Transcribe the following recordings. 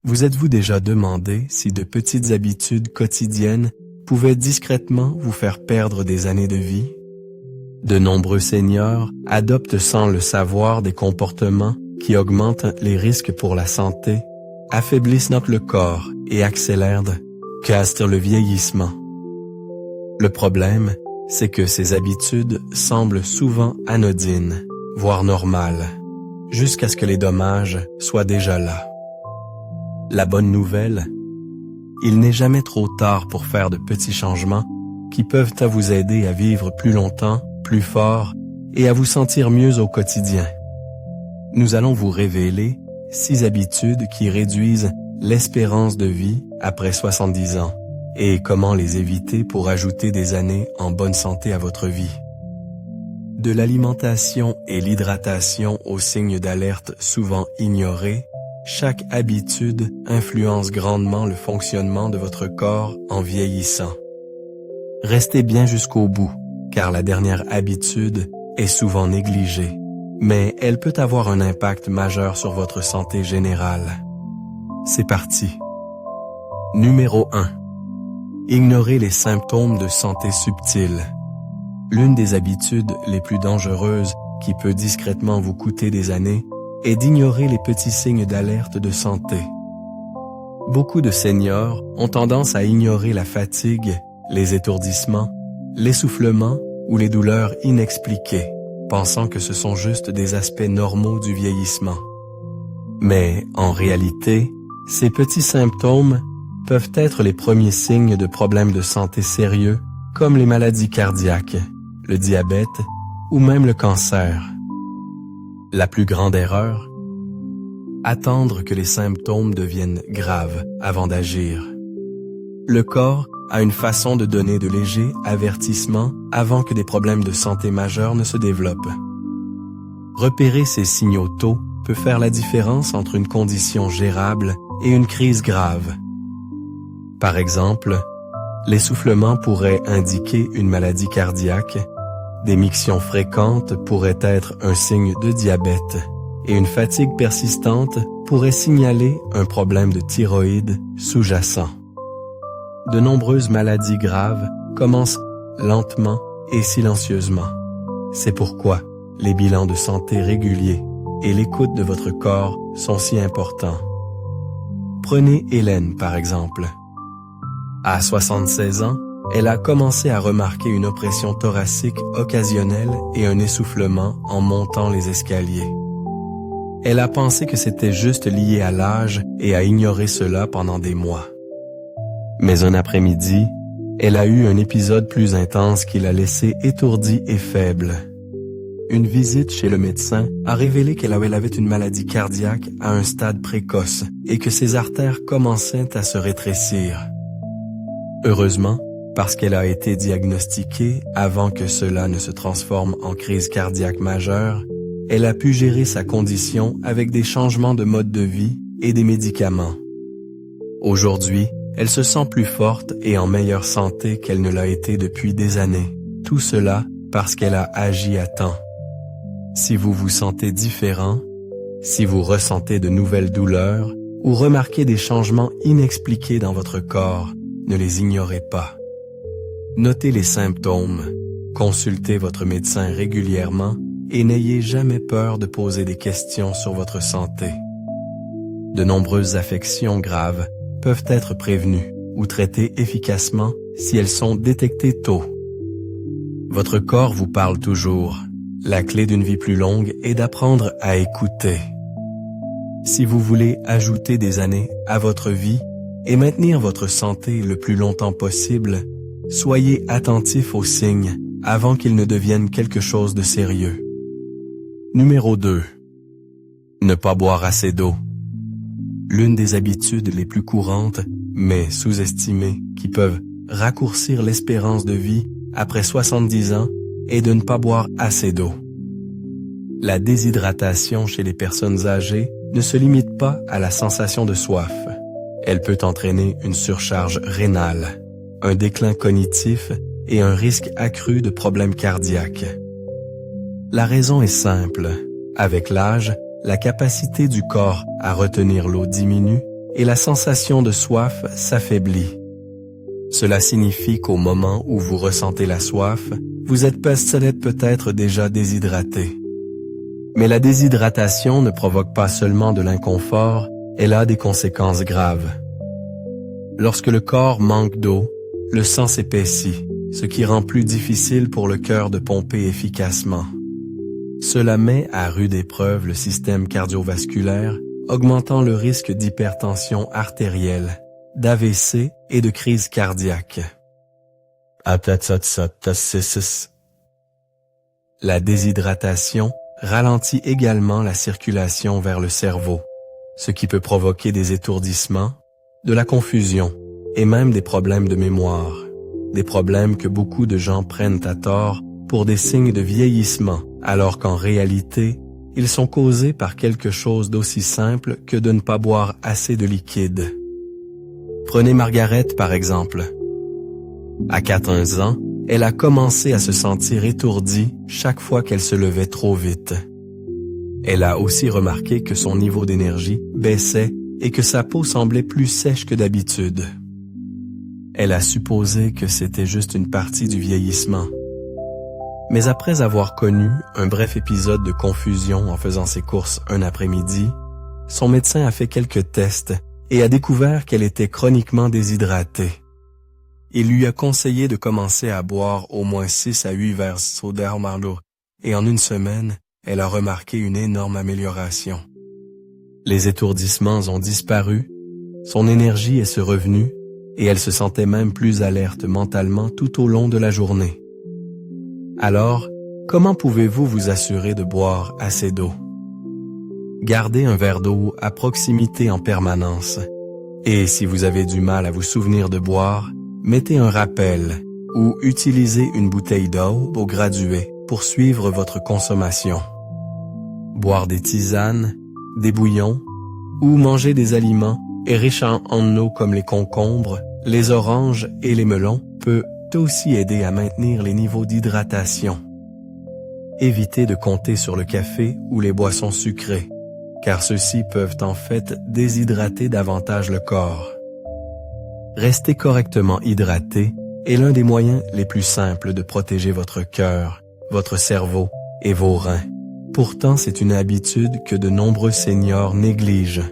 Vous êtes-vous déjà demandé si de petites habitudes quotidiennes pouvaient discrètement vous faire perdre des années de vie? De nombreux seniors adoptent sans le savoir des comportements qui augmentent les risques pour la santé, affaiblissent notre corps et accélèrent le vieillissement. Le problème, c'est que ces habitudes semblent souvent anodines, voire normales, jusqu'à ce que les dommages soient déjà là. La bonne nouvelle, il n'est jamais trop tard pour faire de petits changements qui peuvent vous aider à vivre plus longtemps, plus fort et à vous sentir mieux au quotidien. Nous allons vous révéler 6 habitudes qui réduisent l'espérance de vie après 70 ans et comment les éviter pour ajouter des années en bonne santé à votre vie. De l'alimentation et l'hydratation aux signes d'alerte souvent ignorés, chaque habitude influence grandement le fonctionnement de votre corps en vieillissant. Restez bien jusqu'au bout, car la dernière habitude est souvent négligée, mais elle peut avoir un impact majeur sur votre santé générale. C'est parti. Numéro 1. Ignorez les symptômes de santé subtils. L'une des habitudes les plus dangereuses qui peut discrètement vous coûter des années est d'ignorer les petits signes d'alerte de santé. Beaucoup de seniors ont tendance à ignorer la fatigue, les étourdissements, l'essoufflement ou les douleurs inexpliquées, pensant que ce sont juste des aspects normaux du vieillissement. Mais en réalité, ces petits symptômes peuvent être les premiers signes de problèmes de santé sérieux, comme les maladies cardiaques, le diabète ou même le cancer. La plus grande erreur? Attendre que les symptômes deviennent graves avant d'agir. Le corps a une façon de donner de légers avertissements avant que des problèmes de santé majeurs ne se développent. Repérer ces signaux tôt peut faire la différence entre une condition gérable et une crise grave. Par exemple, l'essoufflement pourrait indiquer une maladie cardiaque, des mictions fréquentes pourraient être un signe de diabète et une fatigue persistante pourrait signaler un problème de thyroïde sous-jacent. De nombreuses maladies graves commencent lentement et silencieusement. C'est pourquoi les bilans de santé réguliers et l'écoute de votre corps sont si importants. Prenez Hélène par exemple. À 76 ans, elle a commencé à remarquer une oppression thoracique occasionnelle et un essoufflement en montant les escaliers. Elle a pensé que c'était juste lié à l'âge et a ignoré cela pendant des mois. Mais un après-midi, elle a eu un épisode plus intense qui l'a laissée étourdie et faible. Une visite chez le médecin a révélé qu'elle avait une maladie cardiaque à un stade précoce et que ses artères commençaient à se rétrécir. Heureusement, parce qu'elle a été diagnostiquée avant que cela ne se transforme en crise cardiaque majeure, elle a pu gérer sa condition avec des changements de mode de vie et des médicaments. Aujourd'hui, elle se sent plus forte et en meilleure santé qu'elle ne l'a été depuis des années. Tout cela parce qu'elle a agi à temps. Si vous vous sentez différent, si vous ressentez de nouvelles douleurs ou remarquez des changements inexpliqués dans votre corps, ne les ignorez pas. Notez les symptômes, consultez votre médecin régulièrement et n'ayez jamais peur de poser des questions sur votre santé. De nombreuses affections graves peuvent être prévenues ou traitées efficacement si elles sont détectées tôt. Votre corps vous parle toujours. La clé d'une vie plus longue est d'apprendre à écouter. Si vous voulez ajouter des années à votre vie et maintenir votre santé le plus longtemps possible, soyez attentif aux signes avant qu'ils ne deviennent quelque chose de sérieux. Numéro 2. Ne pas boire assez d'eau. L'une des habitudes les plus courantes, mais sous-estimées, qui peuvent raccourcir l'espérance de vie après 70 ans, est de ne pas boire assez d'eau. La déshydratation chez les personnes âgées ne se limite pas à la sensation de soif. Elle peut entraîner une surcharge rénale, un déclin cognitif et un risque accru de problèmes cardiaques. La raison est simple. Avec l'âge, la capacité du corps à retenir l'eau diminue et la sensation de soif s'affaiblit. Cela signifie qu'au moment où vous ressentez la soif, vous êtes peut-être déjà déshydraté. Mais la déshydratation ne provoque pas seulement de l'inconfort, elle a des conséquences graves. Lorsque le corps manque d'eau, le sang s'épaissit, ce qui rend plus difficile pour le cœur de pomper efficacement. Cela met à rude épreuve le système cardiovasculaire, augmentant le risque d'hypertension artérielle, d'AVC et de crise cardiaque. La déshydratation ralentit également la circulation vers le cerveau, ce qui peut provoquer des étourdissements, de la confusion et même des problèmes de mémoire, des problèmes que beaucoup de gens prennent à tort pour des signes de vieillissement, alors qu'en réalité, ils sont causés par quelque chose d'aussi simple que de ne pas boire assez de liquide. Prenez Margaret par exemple. À 14 ans, elle a commencé à se sentir étourdie chaque fois qu'elle se levait trop vite. Elle a aussi remarqué que son niveau d'énergie baissait et que sa peau semblait plus sèche que d'habitude. Elle a supposé que c'était juste une partie du vieillissement. Mais après avoir connu un bref épisode de confusion en faisant ses courses un après-midi, son médecin a fait quelques tests et a découvert qu'elle était chroniquement déshydratée. Il lui a conseillé de commencer à boire au moins 6 à 8 verres d'eau et en une semaine, elle a remarqué une énorme amélioration. Les étourdissements ont disparu, son énergie est revenue et elle se sentait même plus alerte mentalement tout au long de la journée. Alors, comment pouvez-vous vous assurer de boire assez d'eau? Gardez un verre d'eau à proximité en permanence. Et si vous avez du mal à vous souvenir de boire, mettez un rappel ou utilisez une bouteille d'eau au gradué pour suivre votre consommation. Boire des tisanes, des bouillons ou manger des aliments riches en eau comme les concombres, les oranges et les melons peut aussi aider à maintenir les niveaux d'hydratation. Évitez de compter sur le café ou les boissons sucrées, car ceux-ci peuvent en fait déshydrater davantage le corps. Rester correctement hydraté est l'un des moyens les plus simples de protéger votre cœur, votre cerveau et vos reins. Pourtant, c'est une habitude que de nombreux seniors négligent.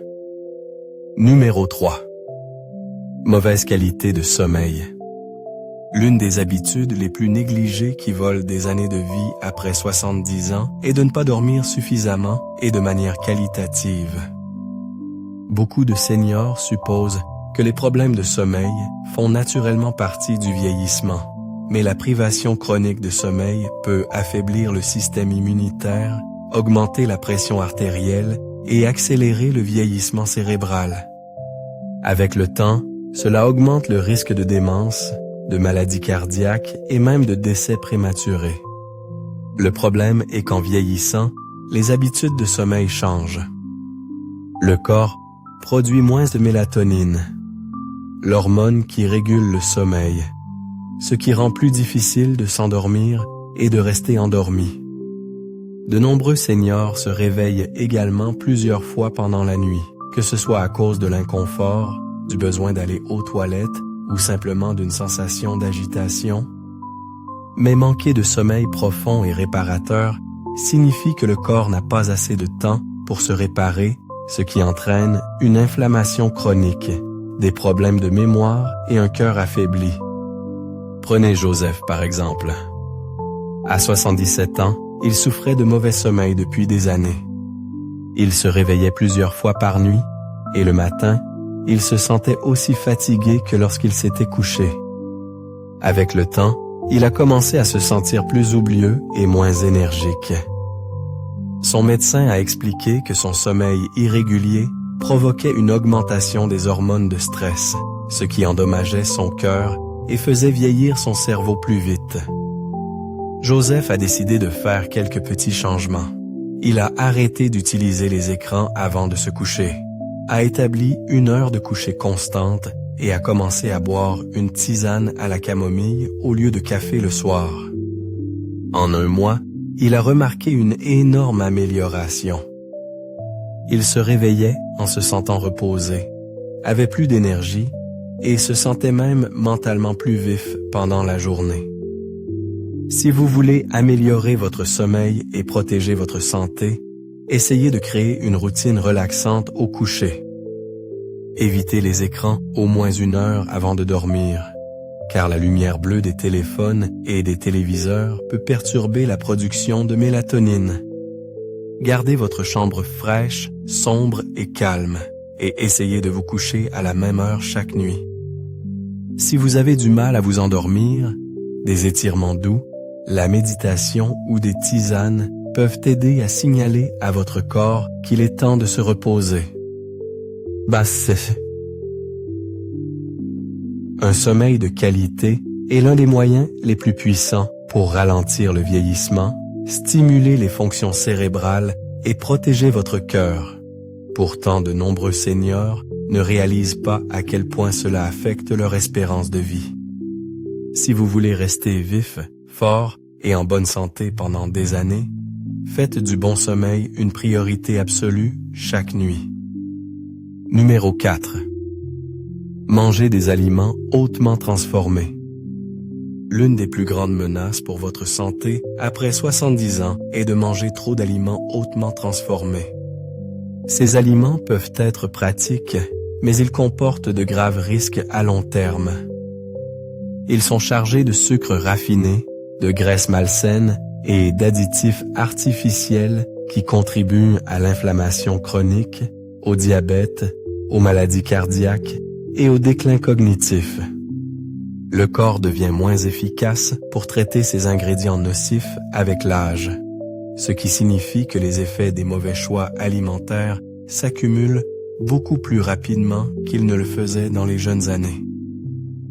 Numéro 3. Mauvaise qualité de sommeil. L'une des habitudes les plus négligées qui volent des années de vie après 70 ans est de ne pas dormir suffisamment et de manière qualitative. Beaucoup de seniors supposent que les problèmes de sommeil font naturellement partie du vieillissement, mais la privation chronique de sommeil peut affaiblir le système immunitaire, augmenter la pression artérielle et accélérer le vieillissement cérébral. Avec le temps, cela augmente le risque de démence, de maladies cardiaques et même de décès prématurés. Le problème est qu'en vieillissant, les habitudes de sommeil changent. Le corps produit moins de mélatonine, l'hormone qui régule le sommeil, ce qui rend plus difficile de s'endormir et de rester endormi. De nombreux seniors se réveillent également plusieurs fois pendant la nuit, que ce soit à cause de l'inconfort, du besoin d'aller aux toilettes ou simplement d'une sensation d'agitation. Mais manquer de sommeil profond et réparateur signifie que le corps n'a pas assez de temps pour se réparer, ce qui entraîne une inflammation chronique, des problèmes de mémoire et un cœur affaibli. Prenez Joseph par exemple. À 77 ans, il souffrait de mauvais sommeil depuis des années. Il se réveillait plusieurs fois par nuit et le matin, il se sentait aussi fatigué que lorsqu'il s'était couché. Avec le temps, il a commencé à se sentir plus oublieux et moins énergique. Son médecin a expliqué que son sommeil irrégulier provoquait une augmentation des hormones de stress, ce qui endommageait son cœur et faisait vieillir son cerveau plus vite. Joseph a décidé de faire quelques petits changements. Il a arrêté d'utiliser les écrans avant de se coucher, a établi 1 heure de coucher constante et a commencé à boire une tisane à la camomille au lieu de café le soir. En 1 mois, il a remarqué une énorme amélioration. Il se réveillait en se sentant reposé, avaient plus d'énergie et se sentaient même mentalement plus vifs pendant la journée. Si vous voulez améliorer votre sommeil et protéger votre santé, essayez de créer une routine relaxante au coucher. Évitez les écrans au moins 1 heure avant de dormir, car la lumière bleue des téléphones et des téléviseurs peut perturber la production de mélatonine. Gardez votre chambre fraîche, sombre et calme, et essayez de vous coucher à la même heure chaque nuit. Si vous avez du mal à vous endormir, des étirements doux, la méditation ou des tisanes peuvent aider à signaler à votre corps qu'il est temps de se reposer. Un sommeil de qualité est l'un des moyens les plus puissants pour ralentir le vieillissement, stimuler les fonctions cérébrales et protéger votre cœur. Pourtant, de nombreux seniors ne réalisent pas à quel point cela affecte leur espérance de vie. Si vous voulez rester vif, fort et en bonne santé pendant des années, faites du bon sommeil une priorité absolue chaque nuit. Numéro 4. Mangez des aliments hautement transformés. L'une des plus grandes menaces pour votre santé après 70 ans est de manger trop d'aliments hautement transformés. Ces aliments peuvent être pratiques, mais ils comportent de graves risques à long terme. Ils sont chargés de sucres raffinés, de graisses malsaines et d'additifs artificiels qui contribuent à l'inflammation chronique, au diabète, aux maladies cardiaques et au déclin cognitif. Le corps devient moins efficace pour traiter ces ingrédients nocifs avec l'âge, ce qui signifie que les effets des mauvais choix alimentaires s'accumulent beaucoup plus rapidement qu'ils ne le faisaient dans les jeunes années.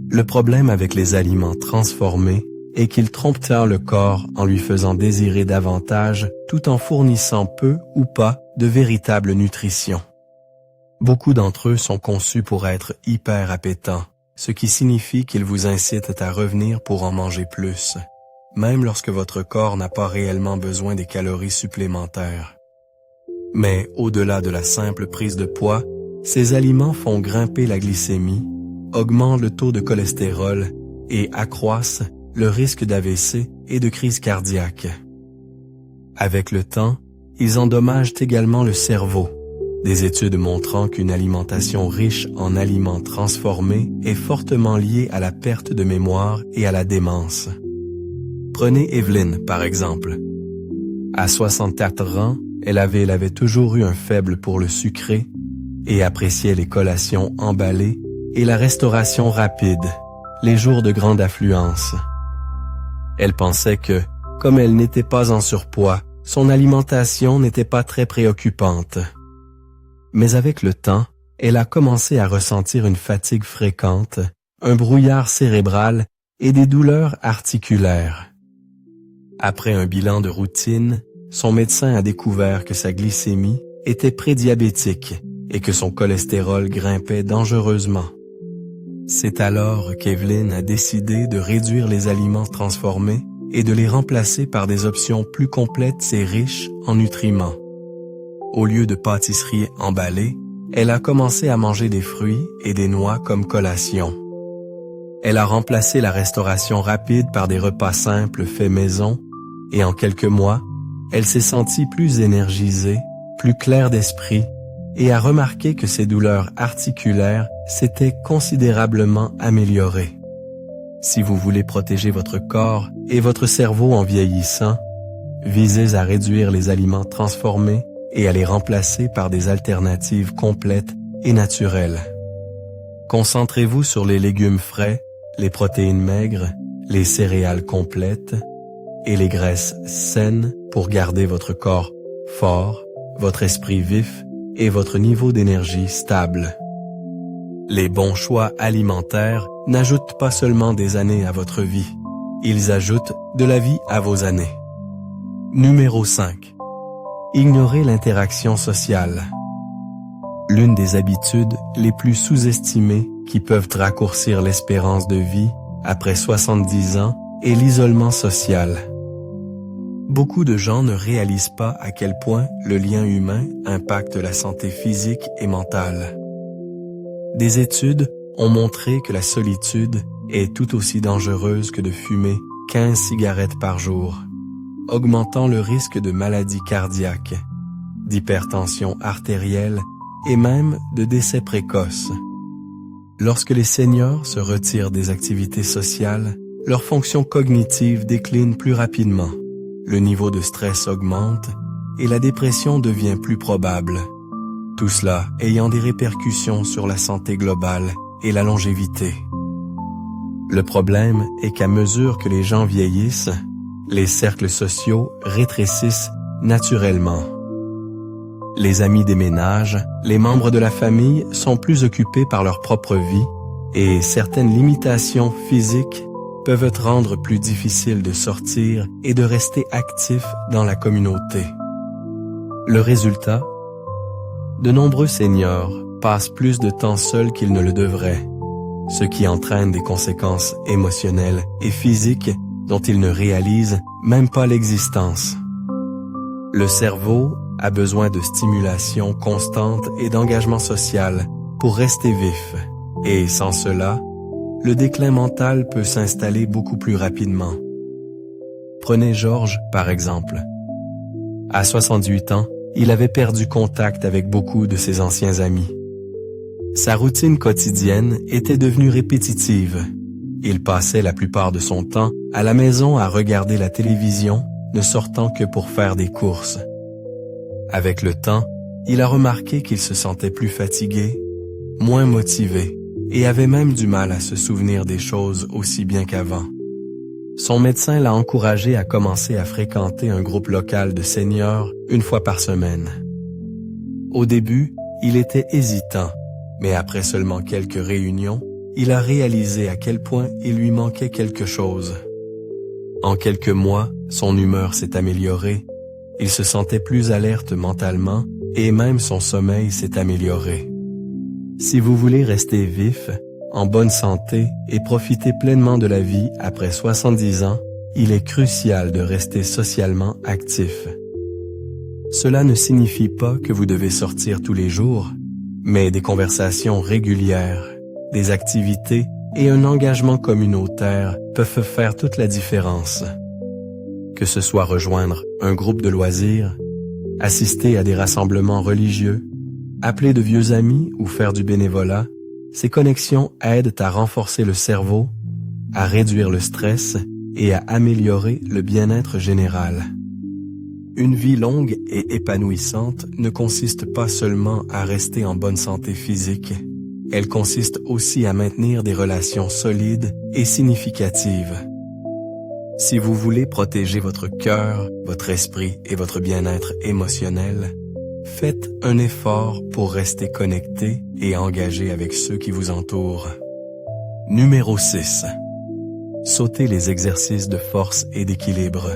Le problème avec les aliments transformés est qu'ils trompent tard le corps en lui faisant désirer davantage tout en fournissant peu ou pas de véritable nutrition. Beaucoup d'entre eux sont conçus pour être hyper appétants, ce qui signifie qu'ils vous incitent à revenir pour en manger plus, même lorsque votre corps n'a pas réellement besoin des calories supplémentaires. Mais au-delà de la simple prise de poids, ces aliments font grimper la glycémie, augmentent le taux de cholestérol et accroissent le risque d'AVC et de crise cardiaque. Avec le temps, ils endommagent également le cerveau, des études montrant qu'une alimentation riche en aliments transformés est fortement liée à la perte de mémoire et à la démence. Prenez Evelyn, par exemple. À 64 ans, elle avait toujours eu un faible pour le sucré et appréciait les collations emballées et la restauration rapide, les jours de grande affluence. Elle pensait que, comme elle n'était pas en surpoids, son alimentation n'était pas très préoccupante. Mais avec le temps, elle a commencé à ressentir une fatigue fréquente, un brouillard cérébral et des douleurs articulaires. Après un bilan de routine, son médecin a découvert que sa glycémie était prédiabétique et que son cholestérol grimpait dangereusement. C'est alors qu'Evelyn a décidé de réduire les aliments transformés et de les remplacer par des options plus complètes et riches en nutriments. Au lieu de pâtisseries emballées, elle a commencé à manger des fruits et des noix comme collation. Elle a remplacé la restauration rapide par des repas simples faits maison et en quelques mois, elle s'est sentie plus énergisée, plus claire d'esprit et a remarqué que ses douleurs articulaires s'étaient considérablement améliorées. Si vous voulez protéger votre corps et votre cerveau en vieillissant, visez à réduire les aliments transformés et à les remplacer par des alternatives complètes et naturelles. Concentrez-vous sur les légumes frais, les protéines maigres, les céréales complètes et les graisses saines pour garder votre corps fort, votre esprit vif et votre niveau d'énergie stable. Les bons choix alimentaires n'ajoutent pas seulement des années à votre vie, ils ajoutent de la vie à vos années. Numéro 5. Ignorez l'interaction sociale. L'une des habitudes les plus sous-estimées qui peuvent raccourcir l'espérance de vie après 70 ans est l'isolement social. Beaucoup de gens ne réalisent pas à quel point le lien humain impacte la santé physique et mentale. Des études ont montré que la solitude est tout aussi dangereuse que de fumer 15 cigarettes par jour, augmentant le risque de maladies cardiaques, d'hypertension artérielle et même de décès précoces. Lorsque les seniors se retirent des activités sociales, leur fonction cognitive décline plus rapidement, le niveau de stress augmente et la dépression devient plus probable. Tout cela ayant des répercussions sur la santé globale et la longévité. Le problème est qu'à mesure que les gens vieillissent, les cercles sociaux rétrécissent naturellement. Les amis déménagent, les membres de la famille sont plus occupés par leur propre vie et certaines limitations physiques peuvent rendre plus difficile de sortir et de rester actif dans la communauté. Le résultat? De nombreux seniors passent plus de temps seuls qu'ils ne le devraient, ce qui entraîne des conséquences émotionnelles et physiques dont ils ne réalisent même pas l'existence. Le cerveau a besoin de stimulation constante et d'engagement social pour rester vif, et sans cela, le déclin mental peut s'installer beaucoup plus rapidement. Prenez Georges, par exemple. À 68 ans, il avait perdu contact avec beaucoup de ses anciens amis. Sa routine quotidienne était devenue répétitive. Il passait la plupart de son temps à la maison à regarder la télévision, ne sortant que pour faire des courses. Avec le temps, il a remarqué qu'il se sentait plus fatigué, moins motivé, et avait même du mal à se souvenir des choses aussi bien qu'avant. Son médecin l'a encouragé à commencer à fréquenter un groupe local de seniors une fois par semaine. Au début, il était hésitant, mais après seulement quelques réunions, il a réalisé à quel point il lui manquait quelque chose. En quelques mois, son humeur s'est améliorée, il se sentait plus alerte mentalement et même son sommeil s'est amélioré. Si vous voulez rester vif, en bonne santé et profiter pleinement de la vie après 70 ans, il est crucial de rester socialement actif. Cela ne signifie pas que vous devez sortir tous les jours, mais des conversations régulières, des activités et un engagement communautaire peuvent faire toute la différence. Que ce soit rejoindre un groupe de loisirs, assister à des rassemblements religieux, appeler de vieux amis ou faire du bénévolat, ces connexions aident à renforcer le cerveau, à réduire le stress et à améliorer le bien-être général. Une vie longue et épanouissante ne consiste pas seulement à rester en bonne santé physique, elle consiste aussi à maintenir des relations solides et significatives. Si vous voulez protéger votre cœur, votre esprit et votre bien-être émotionnel, faites un effort pour rester connecté et engagé avec ceux qui vous entourent. Numéro 6. Sautez les exercices de force et d'équilibre.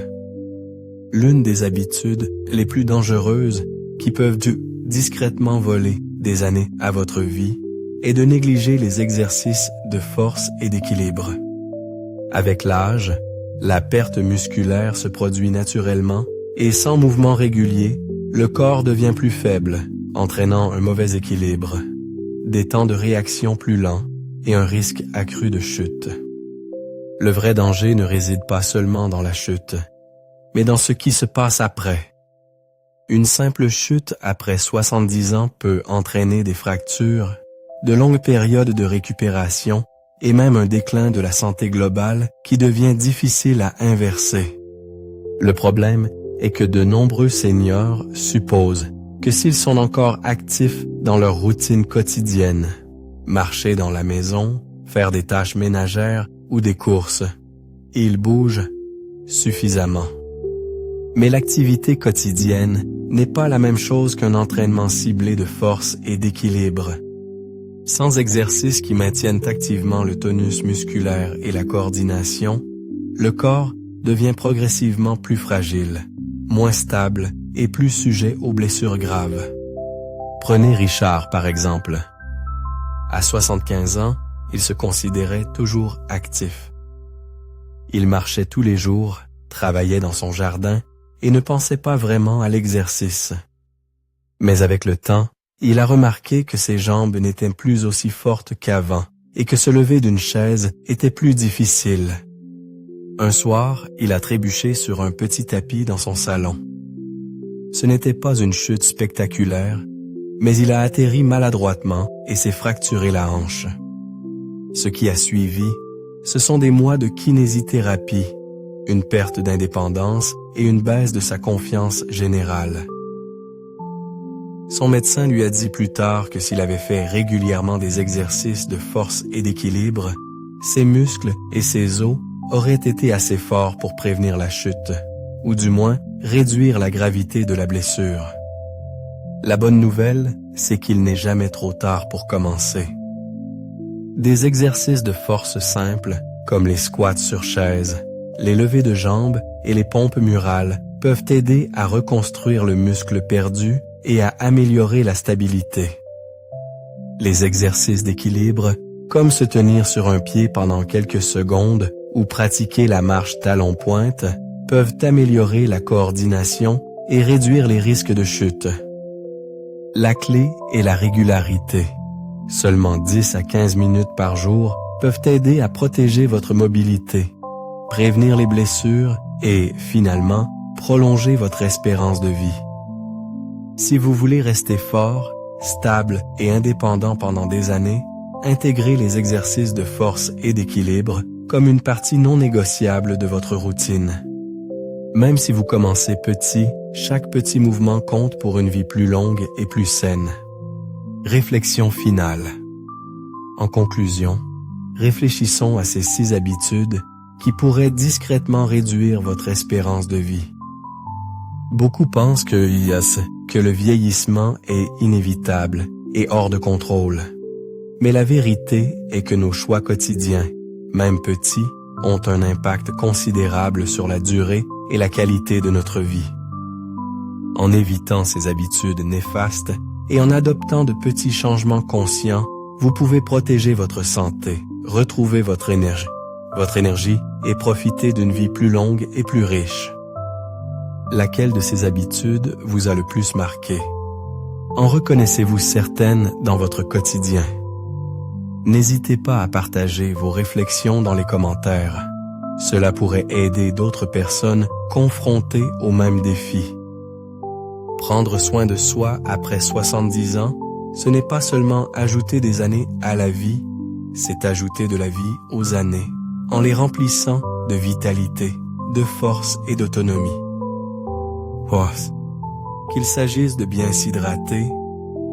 L'une des habitudes les plus dangereuses qui peuvent discrètement voler des années à votre vie est de négliger les exercices de force et d'équilibre. Avec l'âge, la perte musculaire se produit naturellement et sans mouvement régulier, le corps devient plus faible, entraînant un mauvais équilibre, des temps de réaction plus lents et un risque accru de chute. Le vrai danger ne réside pas seulement dans la chute, mais dans ce qui se passe après. Une simple chute après 70 ans peut entraîner des fractures, de longues périodes de récupération et même un déclin de la santé globale qui devient difficile à inverser. Le problème est que de nombreux seniors supposent que s'ils sont encore actifs dans leur routine quotidienne, marcher dans la maison, faire des tâches ménagères ou des courses, ils bougent suffisamment. Mais l'activité quotidienne n'est pas la même chose qu'un entraînement ciblé de force et d'équilibre. Sans exercices qui maintiennent activement le tonus musculaire et la coordination, le corps devient progressivement plus fragile, moins stable et plus sujet aux blessures graves. Prenez Richard par exemple. À 75 ans, il se considérait toujours actif. Il marchait tous les jours, travaillait dans son jardin et ne pensait pas vraiment à l'exercice. Mais avec le temps, il a remarqué que ses jambes n'étaient plus aussi fortes qu'avant et que se lever d'une chaise était plus difficile. Un soir, il a trébuché sur un petit tapis dans son salon. Ce n'était pas une chute spectaculaire, mais il a atterri maladroitement et s'est fracturé la hanche. Ce qui a suivi, ce sont des mois de kinésithérapie, une perte d'indépendance et une baisse de sa confiance générale. Son médecin lui a dit plus tard que s'il avait fait régulièrement des exercices de force et d'équilibre, ses muscles et ses os auraient été assez forts pour prévenir la chute, ou du moins réduire la gravité de la blessure. La bonne nouvelle, c'est qu'il n'est jamais trop tard pour commencer. Des exercices de force simples, comme les squats sur chaise, les levées de jambes et les pompes murales, peuvent aider à reconstruire le muscle perdu et à améliorer la stabilité. Les exercices d'équilibre, comme se tenir sur un pied pendant quelques secondes ou pratiquer la marche talon-pointe, peuvent améliorer la coordination et réduire les risques de chute. La clé est la régularité. Seulement 10 à 15 minutes par jour peuvent aider à protéger votre mobilité, prévenir les blessures et, finalement, prolonger votre espérance de vie. Si vous voulez rester fort, stable et indépendant pendant des années, intégrez les exercices de force et d'équilibre comme une partie non négociable de votre routine. Même si vous commencez petit, chaque petit mouvement compte pour une vie plus longue et plus saine. Réflexion finale. En conclusion, réfléchissons à ces 6 habitudes qui pourraient discrètement réduire votre espérance de vie. Beaucoup pensent que le vieillissement est inévitable et hors de contrôle. Mais la vérité est que nos choix quotidiens, même petits, ont un impact considérable sur la durée et la qualité de notre vie. En évitant ces habitudes néfastes et en adoptant de petits changements conscients, vous pouvez protéger votre santé, retrouver votre énergie et profiter d'une vie plus longue et plus riche. Laquelle de ces habitudes vous a le plus marqué? En reconnaissez-vous certaines dans votre quotidien? N'hésitez pas à partager vos réflexions dans les commentaires. Cela pourrait aider d'autres personnes confrontées aux mêmes défis. Prendre soin de soi après 70 ans, ce n'est pas seulement ajouter des années à la vie, c'est ajouter de la vie aux années, en les remplissant de vitalité, de force et d'autonomie. Qu'il s'agisse de bien s'hydrater,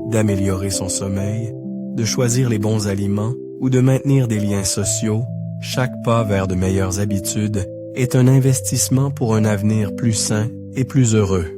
d'améliorer son sommeil, de choisir les bons aliments ou de maintenir des liens sociaux, chaque pas vers de meilleures habitudes est un investissement pour un avenir plus sain et plus heureux.